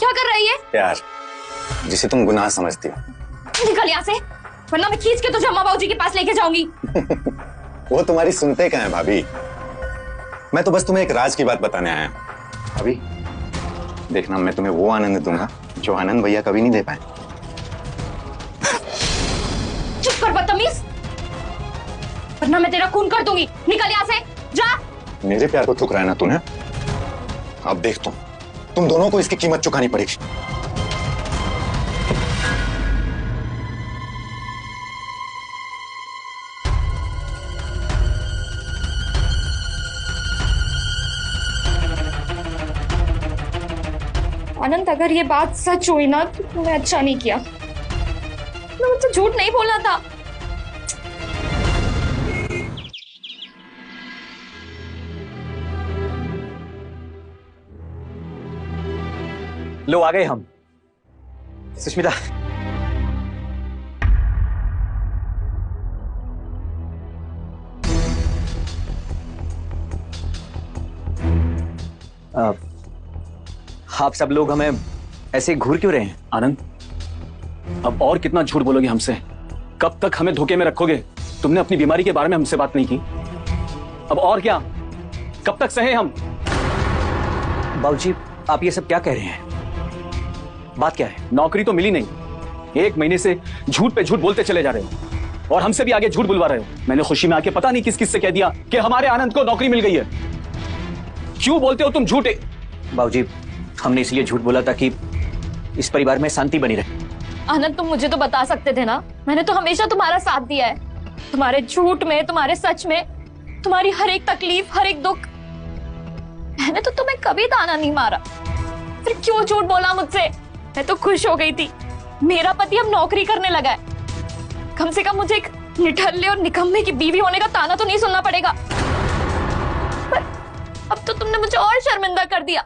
क्या कर रही है? प्यार, जिसे तुम गुनाह समझती हो। निकल यहाँ से, वरना मैं खींच के तुझे अम्मा बाबूजी के पास लेके जाऊंगी। वो तुम्हारी सुनते कहाँ हैं भाभी? मैं तो बस तुम्हें एक राज की बात बताने आया हूं। भाभी देखना, मैं तुम्हें वो आनंद दूंगा जो आनंद भैया कभी नहीं दे पाए। चुप कर बदतमीज, वरना मैं तेरा खून कर दूंगी। निकल यहाँ से, जा। मेरे प्यार को ठुकराया ना तूने, अब देख तुम दोनों को इसकी कीमत चुकानी पड़ेगी। आनंद, अगर ये बात सच हुई ना तो तूने अच्छा नहीं किया। मैं मुझसे झूठ नहीं बोलना था। लो आ गए हम। सुष्मिता, आप सब लोग हमें ऐसे घूर क्यों रहे हैं? आनंद, अब और कितना झूठ बोलोगे हमसे? कब तक हमें धोखे में रखोगे? तुमने अपनी बीमारी के बारे में हमसे बात नहीं की, अब और क्या? कब तक सहे हम? बाबूजी, आप ये सब क्या कह रहे हैं? बात क्या है? नौकरी तो मिली नहीं, 1 महीने से झूठ पे झूठ बोलते चले जा रहे हो और हमसे भी आगे झूठ बुलवा रहे हो। मैंने खुशी में आके पता नहीं किस किस से कह दिया कि हमारे आनंद को नौकरी मिल गई है। क्यों बोलते हो तुम झूठ? बाबूजी, हमने इसलिए झूठ बोला था कि इस परिवार में शांति बनी रहे। आनंद, तुम मुझे तो बता सकते थे ना। मैंने तो हमेशा तुम्हारा साथ दिया है, तुम्हारे झूठ में, तुम्हारे सच में, तुम्हारी हर एक तकलीफ, हर एक दुख। मैंने तो तुम्हें कभी ताना नहीं मारा, फिर क्यों झूठ बोला मुझसे? मैं तो खुश हो गई थी, मेरा पति अब नौकरी करने लगा है। कम से कम मुझे एक निठल्ले और निकम्मे की बीवी होने का ताना तो नहीं सुनना पड़ेगा। पर अब तो तुमने मुझे और शर्मिंदा कर दिया।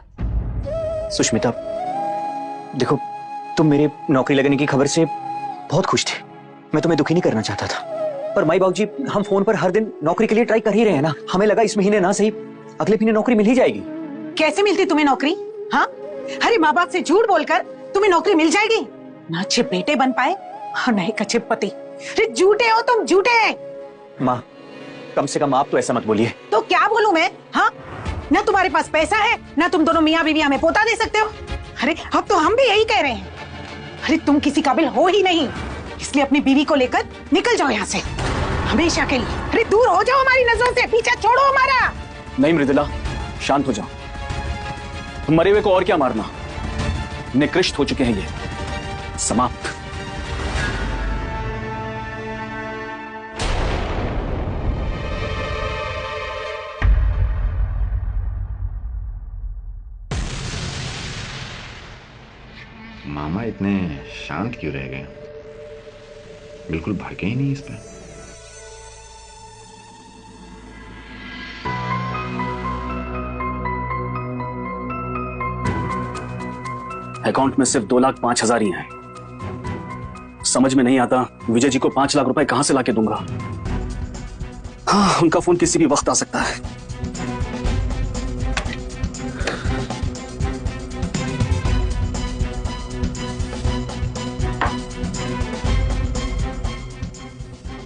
सुष्मिता, देखो, तुम मेरे नौकरी लगने की खबर से बहुत खुश थे। मैं तुम्हें दुखी नहीं करना चाहता था, पर माई बाबूजी, हम फोन पर हर दिन नौकरी के लिए ट्राई कर ही रहे हैं ना। हमें लगा इस महीने ना सही, अगले महीने नौकरी मिल ही जाएगी। कैसे मिलती तुम्हें नौकरी? हाँ, अरे माँ बाप से झूठ बोलकर तुम्हें नौकरी मिल जाएगी? ना अच्छे बेटे बन पाए और ना एक अच्छे पति। अरे झूठे हो तुम, झूठे। माँ, कम से कम आप तो ऐसा मत बोलिए। तो क्या बोलूं मैं? हाँ, ना तुम्हारे पास पैसा है, ना तुम दोनों मियाँ बीवी हमें पोता दे सकते हो। अरे अब तो हम भी यही कह रहे हैं। अरे तुम किसी काबिल हो ही नहीं, इसलिए अपनी बीवी को लेकर निकल जाओ यहाँ से हमेशा के लिए। अरे दूर हो जाओ हमारी नजरों से, पीछा छोड़ो हमारा। नहीं मृदुला, शांत हो जाओ। मरे हुए को और क्या मारना? निकृष्ट हो चुके हैं ये, समाप्त। मामा इतने शांत क्यों रह गए? बिल्कुल भड़के ही नहीं इस पे। अकाउंट में सिर्फ 2,05,000 ही हैं। समझ में नहीं आता विजय जी को 5 लाख रुपए कहां से लाके दूंगा। हाँ, उनका फोन किसी भी वक्त आ सकता है।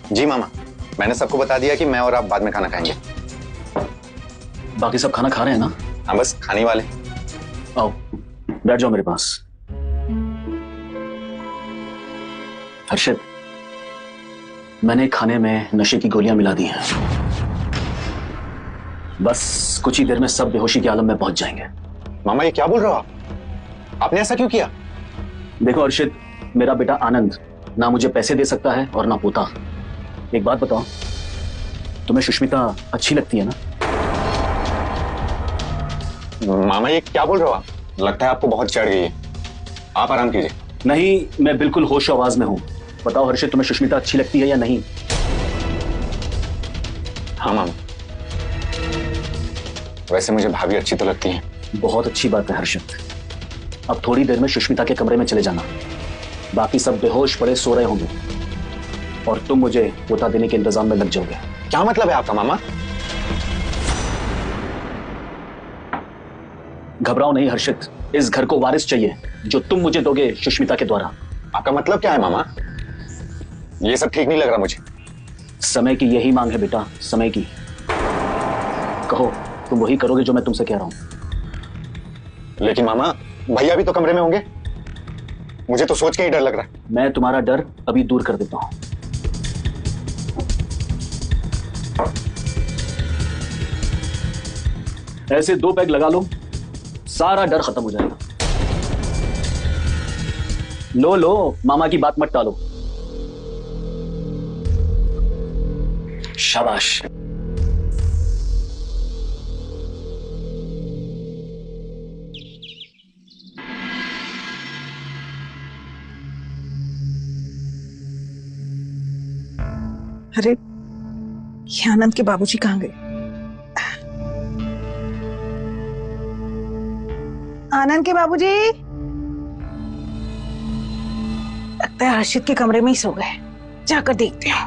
जी मामा, मैंने सबको बता दिया कि मैं और आप बाद में खाना खाएंगे। बाकी सब खाना खा रहे हैं ना? हाँ, बस खाने वाले। आओ, बैठ जाओ मेरे पास। हर्षित, मैंने खाने में नशे की गोलियां मिला दी हैं। बस कुछ ही देर में सब बेहोशी के आलम में पहुंच जाएंगे। मामा, ये क्या बोल रहे हो आप? आपने ऐसा क्यों किया? देखो हर्षित, मेरा बेटा आनंद ना मुझे पैसे दे सकता है और ना पोता। एक बात बताओ, तुम्हें सुष्मिता अच्छी लगती है ना? मामा, ये क्या बोल रहे हो आप? लगता है आपको बहुत चढ़ गई है, आप आराम कीजिए। नहीं, मैं बिल्कुल होश आवाज में हूं। बताओ हर्षित, तुम्हें सुष्मिता अच्छी लगती है या नहीं? हाँ मामा, वैसे मुझे भाभी अच्छी तो लगती है। बहुत अच्छी बात है हर्षित। अब थोड़ी देर में सुष्मिता के कमरे में चले जाना, बाकी सब बेहोश पड़े सो रहे होंगे और तुम मुझे पोता देने के इंतजाम में लग जाओगे। क्या मतलब है आपका मामा? घबराओ नहीं हर्षित, इस घर को वारिस चाहिए जो तुम मुझे दोगे सुष्मिता के द्वारा। आपका मतलब क्या है मामा? ये सब ठीक नहीं लग रहा मुझे। समय की यही मांग है बेटा, समय की। कहो, तुम वही करोगे जो मैं तुमसे कह रहा हूं। लेकिन मामा, भैया भी तो कमरे में होंगे। मुझे तो सोच के ही डर लग रहा है। मैं तुम्हारा डर अभी दूर कर देता हूं। ऐसे 2 पैग लगा लो, सारा डर खत्म हो जाएगा। लो लो, मामा की बात मत टालो। शाबाश। अरे ये आनंद के बाबूजी कहाँ गए? आनंद के बाबूजी, लगता है हर्षित के कमरे में ही सो गए। जाकर देखते हो।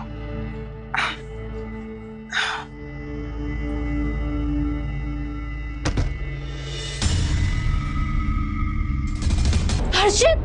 हर्षित,